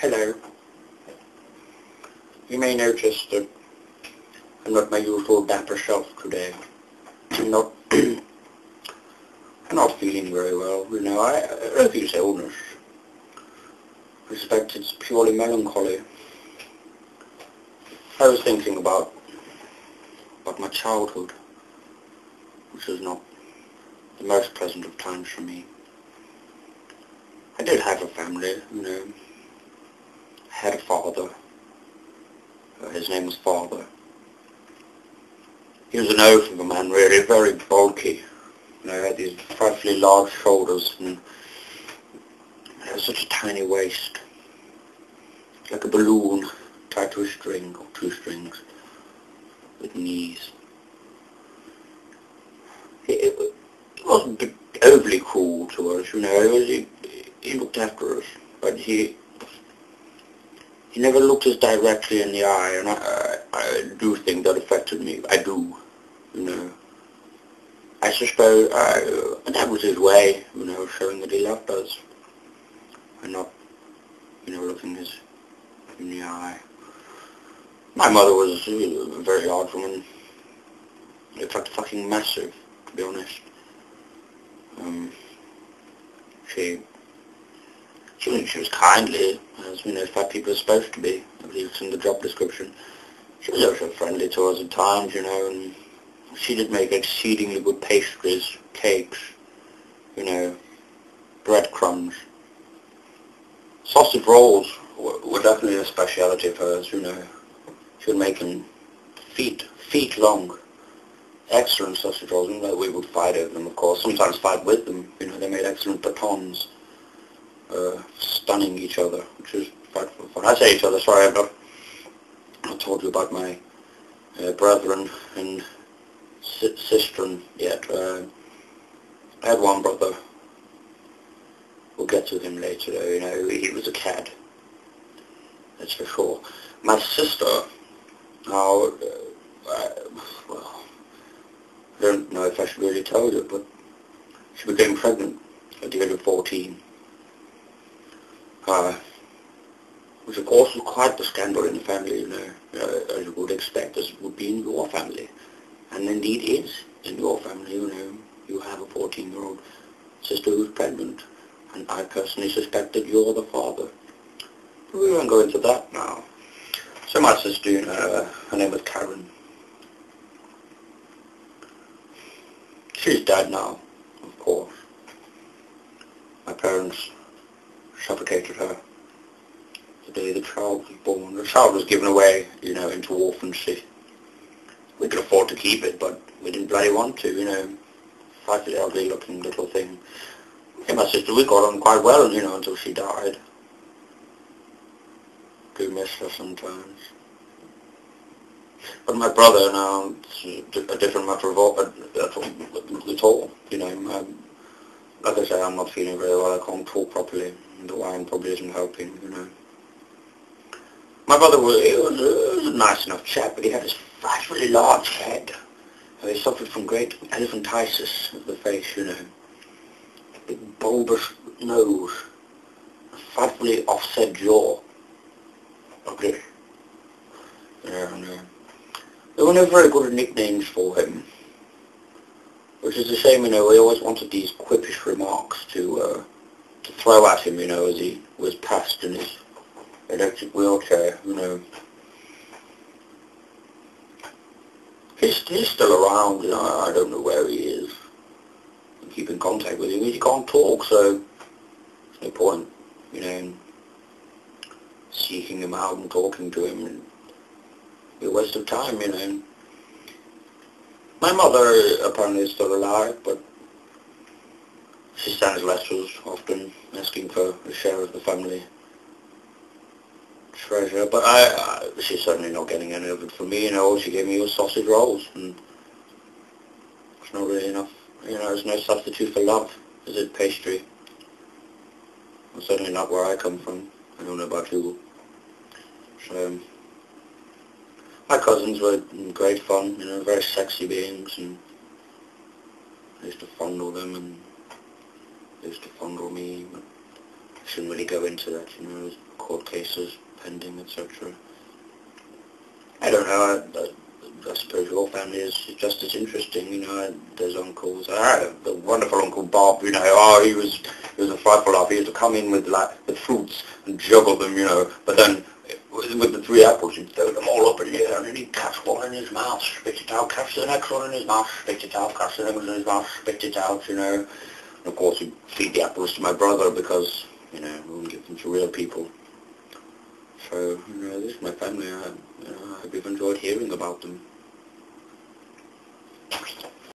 Hello. You may notice that I'm not my usual dapper self today. I'm not I'm not feeling very well, you know. I don't feel illness. I suspect it's purely melancholy. I was thinking about my childhood, which was not the most pleasant of times for me. I did have a family, you know. I had a father. His name was Father. He was an oaf of a man, really, very bulky. You know, he had these frightfully large shoulders and had such a tiny waist, like a balloon tied to a string or two strings with knees. He wasn't overly cruel to us, you know. He looked after us, but he never looked us directly in the eye, and I do think that affected me. I do, you know. I suppose that was his way, you know, showing that he loved us, and not, you know, looking us in the eye. My mother was a very odd woman. In fact, fucking massive, to be honest. She was kindly, as, you know, fat people are supposed to be. I believe it's in the job description. She was also friendly to us at times, you know, and she did make exceedingly good pastries, cakes, you know, breadcrumbs. Sausage rolls were definitely a speciality of hers, you know. She would make them feet long. Excellent sausage rolls, and we would fight over them, of course, sometimes fight with them. You know, they made excellent batons, stunning each other, which was frightful fun. I say each other, sorry, I've not told you about my brethren and sister yet. I had one brother. We'll get to him later, though. You know, he was a cad, that's for sure. My sister, now, well, I don't know if I should really tell you, but she became pregnant at the age of 14. Which of course was quite the scandal in the family, you know, as you would expect, as would be in your family. And indeed is in your family, you know. You have a 14-year-old sister who's pregnant, and I personally suspect that you're the father. But we won't go into that now. So my sister, you know, her name was Karen. She's dead now, of course. My parents suffocated her the day the child was born. The child was given away, you know, into orphanage. We could afford to keep it, but we didn't bloody want to, you know. Frightfully ugly looking little thing. Me and my sister, we got on quite well, you know, until she died. Do miss her sometimes. But my brother now, it's a different matter at all, you know. Like I say, I'm not feeling very well. I can't talk properly. The wine probably isn't helping, you know. My brother was a nice enough chap, but he had this frightfully large head. He suffered from great elephantiasis of the face, you know. A big bulbous nose, a frightfully offset jaw. Okay. Yeah, I know. There were no very good nicknames for him, which is a shame, you know. We always wanted these quippish remarks to throw at him, you know, as he was passed in his electric wheelchair, you know. He's still around, you know. I don't know where he is. I keep in contact with him. He can't talk, so there's no point, you know, in seeking him out and talking to him. And it'd be a waste of time, you know. My mother apparently is still alive, but she sends letters often asking for a share of the family treasure, but she's certainly not getting any of it from me, you know. All she gave me was sausage rolls, and it's not really enough, you know. There's no substitute for love, is it, pastry? Well, certainly not where I come from. I don't know about you. So, my cousins were great fun, you know, very sexy beings, and I used to fondle them, and they used to fondle me, but shouldn't really go into that, you know, court cases pending, etc. I don't know, I suppose your family is just as interesting, you know. There's uncles. I had a wonderful Uncle Bob, you know. Oh, he was a frightful laugh. He used to come in with fruits and juggle them, you know. But then with the 3 apples, he'd throw them all up in the air, and then he'd catch one in his mouth, spit it out, catch the next one in his mouth, spit it out, catch the next one in his mouth, spit it out, you know. And of course, he'd feed the apples to my brother because, you know, we wouldn't give them to real people. So, you know, this is my family. I hope you've enjoyed hearing about them.